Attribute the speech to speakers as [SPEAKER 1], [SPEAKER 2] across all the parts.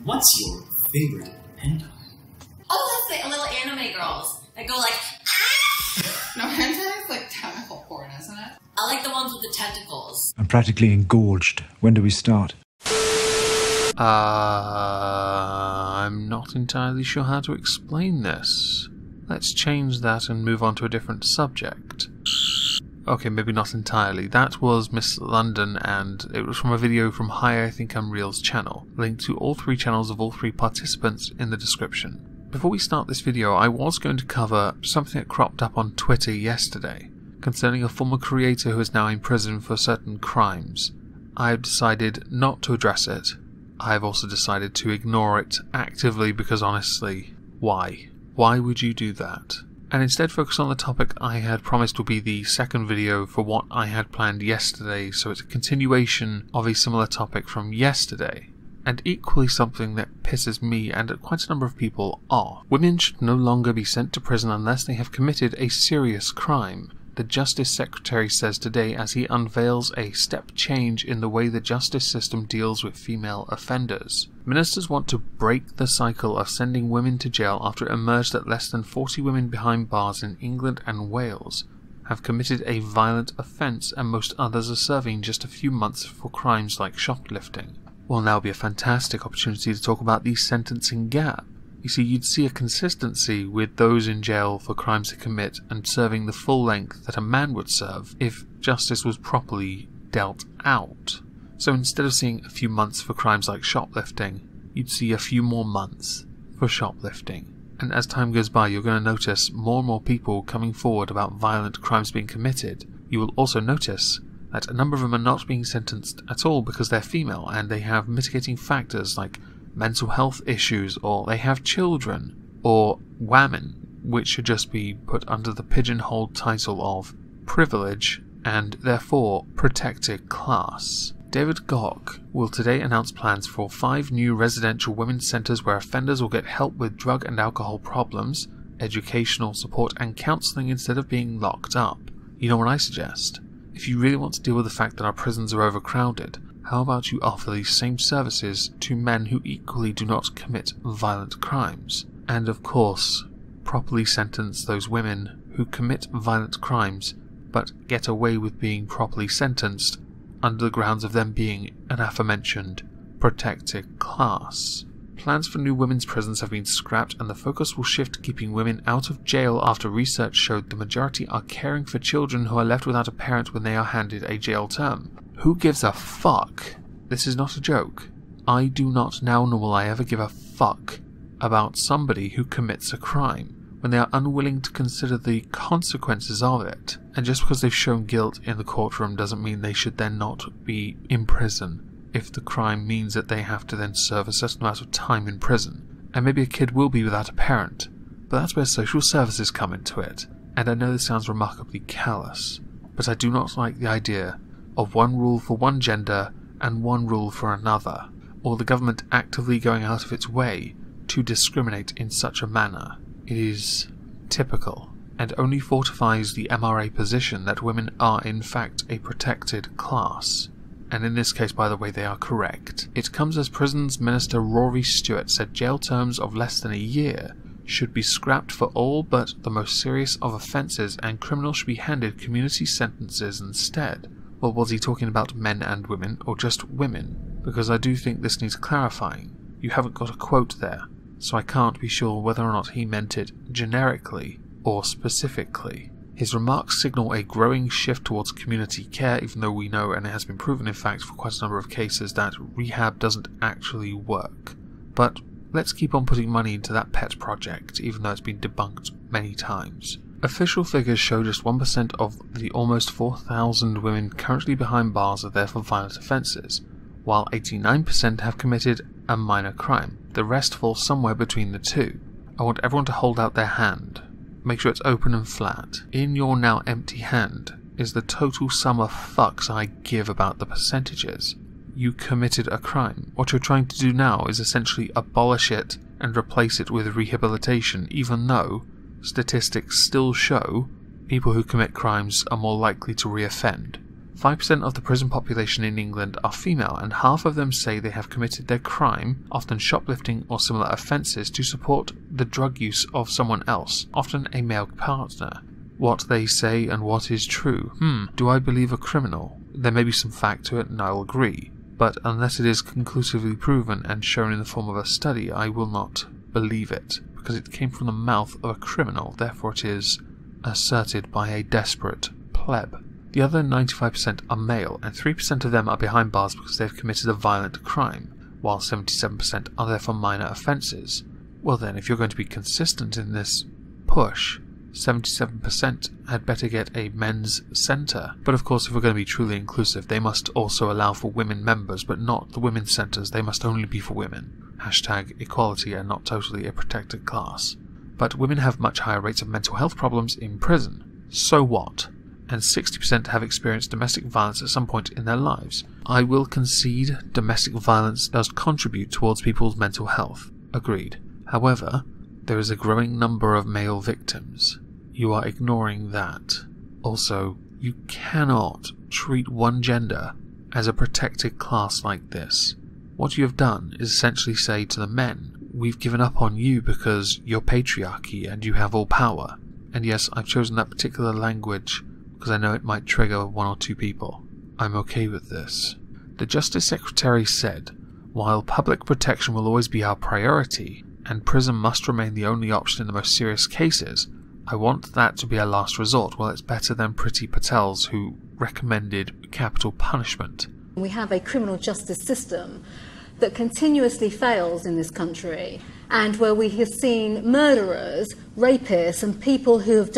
[SPEAKER 1] What's your favorite hentai?
[SPEAKER 2] Oh, that's the little anime girls that go like, ah!
[SPEAKER 3] No, hentai is like tentacle porn, isn't it?
[SPEAKER 2] I like the ones with the tentacles.
[SPEAKER 4] I'm practically engorged. When do we start?
[SPEAKER 5] I'm not entirely sure how to explain this. Let's change that and move on to a different subject. Okay, maybe not entirely. That was Miss London, and it was from a video from Hi I Think I'm Real's channel. Link to all three channels of all three participants in the description. Before we start this video, I was going to cover something that cropped up on Twitter yesterday, concerning a former creator who is now in prison for certain crimes. I've decided not to address it. I've also decided to ignore it actively because honestly, why? Why would you do that? And instead focus on the topic I had promised would be the second video for what I had planned yesterday, so it's a continuation of a similar topic from yesterday. And equally something that pisses me and quite a number of people off. Women should no longer be sent to prison unless they have committed a serious crime, the Justice Secretary says today as he unveils a step change in the way the justice system deals with female offenders. Ministers want to break the cycle of sending women to jail after it emerged that less than 40 women behind bars in England and Wales have committed a violent offence, and most others are serving just a few months for crimes like shoplifting. Well, now would be a fantastic opportunity to talk about the sentencing gap. You see, you'd see a consistency with those in jail for crimes they commit and serving the full length that a man would serve if justice was properly dealt out. So instead of seeing a few months for crimes like shoplifting, you'd see a few more months for shoplifting. And as time goes by, you're going to notice more and more people coming forward about violent crimes being committed. You will also notice that a number of them are not being sentenced at all because they're female and they have mitigating factors like mental health issues, or they have children, or women, which should just be put under the pigeonholed title of privilege and therefore protected class. David Gok will today announce plans for 5 new residential women's centres where offenders will get help with drug and alcohol problems, educational support and counselling instead of being locked up. You know what I suggest? If you really want to deal with the fact that our prisons are overcrowded, how about you offer these same services to men who equally do not commit violent crimes? And of course, properly sentence those women who commit violent crimes but get away with being properly sentenced under the grounds of them being an aforementioned protected class. Plans for new women's prisons have been scrapped and the focus will shift to keeping women out of jail after research showed the majority are caring for children who are left without a parent when they are handed a jail term. Who gives a fuck? This is not a joke. I do not now nor will I ever give a fuck about somebody who commits a crime when they are unwilling to consider the consequences of it. And just because they've shown guilt in the courtroom doesn't mean they should then not be in prison if the crime means that they have to then serve a certain amount of time in prison. And maybe a kid will be without a parent, but that's where social services come into it. And I know this sounds remarkably callous, but I do not like the idea of one rule for one gender and one rule for another, or the government actively going out of its way to discriminate in such a manner. It is typical, and only fortifies the MRA position that women are in fact a protected class. And in this case, by the way, they are correct. It comes as Prisons Minister Rory Stewart said jail terms of less than a year should be scrapped for all but the most serious of offences and criminals should be handed community sentences instead. Well, was he talking about men and women, or just women? Because I do think this needs clarifying. You haven't got a quote there, so I can't be sure whether or not he meant it generically or specifically. His remarks signal a growing shift towards community care, even though we know, and it has been proven in fact for quite a number of cases, that rehab doesn't actually work. But let's keep on putting money into that pet project, even though it's been debunked many times. Official figures show just 1% of the almost 4,000 women currently behind bars are there for violent offences, while 89% have committed a minor crime. The rest fall somewhere between the two. I want everyone to hold out their hand. Make sure it's open and flat. In your now empty hand is the total sum of fucks I give about the percentages. You committed a crime. What you're trying to do now is essentially abolish it and replace it with rehabilitation, even though statistics still show people who commit crimes are more likely to reoffend. 5% of the prison population in England are female, and half of them say they have committed their crime, often shoplifting or similar offences, to support the drug use of someone else, often a male partner. What they say and what is true. Do I believe a criminal? There may be some fact to it, and I'll agree. But unless it is conclusively proven and shown in the form of a study, I will not believe it, because it came from the mouth of a criminal, therefore it is asserted by a desperate pleb. The other 95% are male, and 3% of them are behind bars because they've committed a violent crime, while 77% are there for minor offences. Well then, if you're going to be consistent in this push, 77% had better get a men's centre. But of course, if we're going to be truly inclusive, they must also allow for women members, but not the women's centres. They must only be for women. Hashtag equality and not totally a protected class. But women have much higher rates of mental health problems in prison. So what? And 60% have experienced domestic violence at some point in their lives. I will concede domestic violence does contribute towards people's mental health. Agreed. However, there is a growing number of male victims. You are ignoring that. Also, you cannot treat one gender as a protected class like this. What you have done is essentially say to the men, we've given up on you because you're patriarchy and you have all power. And yes, I've chosen that particular language because I know it might trigger one or two people. I'm okay with this. The Justice Secretary said, while public protection will always be our priority, and prison must remain the only option in the most serious cases, I want that to be a last resort. Well, it's better than Priti Patel's, who recommended capital punishment.
[SPEAKER 6] We have a criminal justice system that continuously fails in this country, and where we have seen murderers, rapists and people who have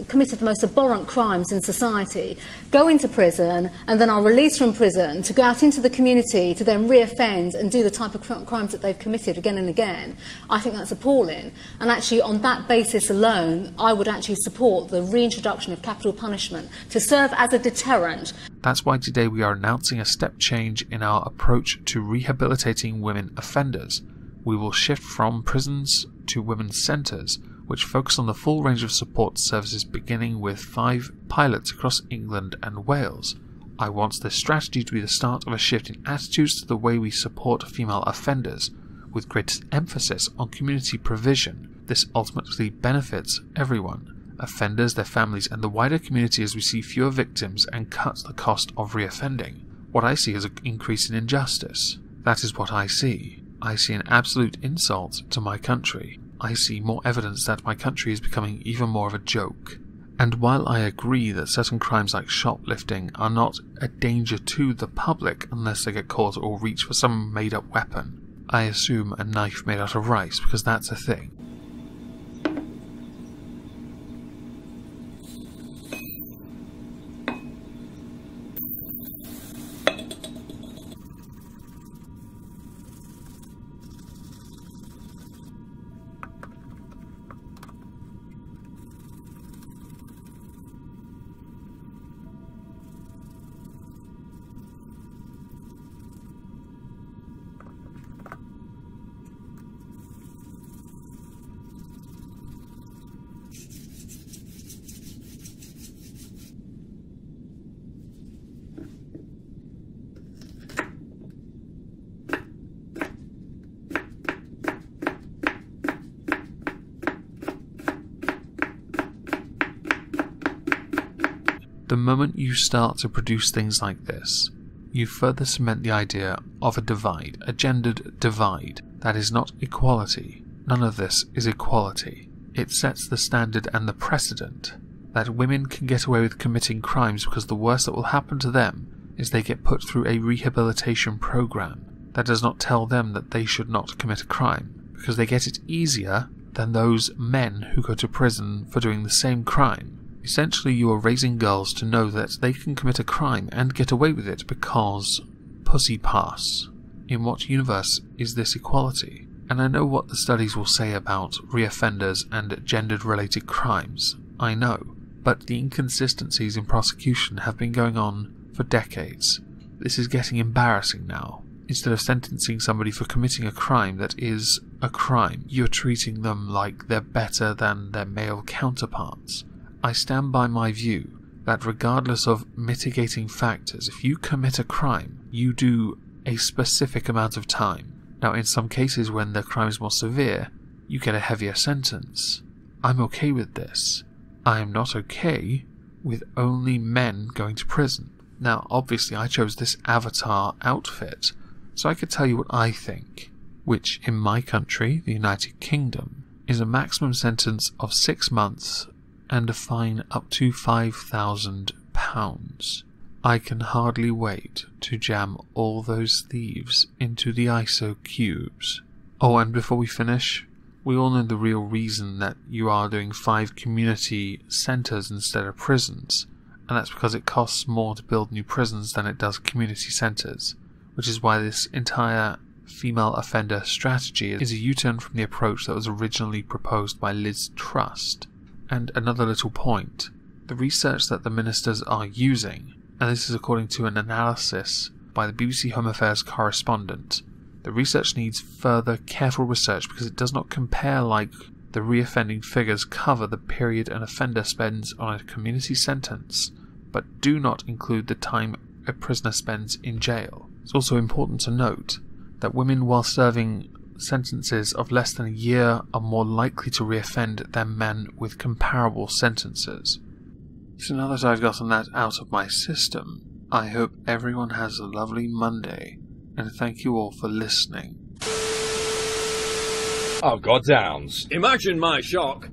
[SPEAKER 6] committed the most abhorrent crimes in society go into prison and then are released from prison to go out into the community to then re-offend and do the type of crimes that they've committed again and again. I think that's appalling, and actually on that basis alone I would actually support the reintroduction of capital punishment to serve as a deterrent.
[SPEAKER 5] That's why today we are announcing a step change in our approach to rehabilitating women offenders. We will shift from prisons to women's centres, which focus on the full range of support services, beginning with 5 pilots across England and Wales. I want this strategy to be the start of a shift in attitudes to the way we support female offenders, with greater emphasis on community provision. This ultimately benefits everyone, offenders, their families and the wider community, as we see fewer victims and cut the cost of reoffending. What I see is an increase in injustice. That is what I see. I see an absolute insult to my country. I see more evidence that my country is becoming even more of a joke. And while I agree that certain crimes like shoplifting are not a danger to the public unless they get caught or reach for some made-up weapon, I assume a knife made out of rice, because that's a thing. The moment you start to produce things like this, you further cement the idea of a divide, a gendered divide. That is not equality. None of this is equality. It sets the standard and the precedent that women can get away with committing crimes because the worst that will happen to them is they get put through a rehabilitation program. That does not tell them that they should not commit a crime, because they get it easier than those men who go to prison for doing the same crime. Essentially, you are raising girls to know that they can commit a crime and get away with it because pussy pass. In what universe is this equality? And I know what the studies will say about reoffenders and gendered-related crimes. I know. But the inconsistencies in prosecution have been going on for decades. This is getting embarrassing now. Instead of sentencing somebody for committing a crime that is a crime, you're treating them like they're better than their male counterparts. I stand by my view that regardless of mitigating factors, if you commit a crime, you do a specific amount of time. Now, in some cases when the crime is more severe, you get a heavier sentence. I'm okay with this. I am not okay with only men going to prison. Now, obviously I chose this avatar outfit, so I could tell you what I think, which in my country, the United Kingdom, is a maximum sentence of 6 months and a fine up to £5,000. I can hardly wait to jam all those thieves into the ISO cubes. Oh, and before we finish, we all know the real reason that you are doing 5 community centres instead of prisons, and that's because it costs more to build new prisons than it does community centres, which is why this entire female offender strategy is a U-turn from the approach that was originally proposed by Liz Truss. And another little point, the research that the ministers are using, and this is according to an analysis by the BBC Home Affairs correspondent, the research needs further careful research because it does not compare like the reoffending figures cover the period an offender spends on a community sentence, but do not include the time a prisoner spends in jail. It's also important to note that women, while serving sentences of less than a year, are more likely to reoffend than men with comparable sentences. So now that I've gotten that out of my system, I hope everyone has a lovely Monday, and thank you all for listening.
[SPEAKER 7] Oh, goddowns. Imagine my shock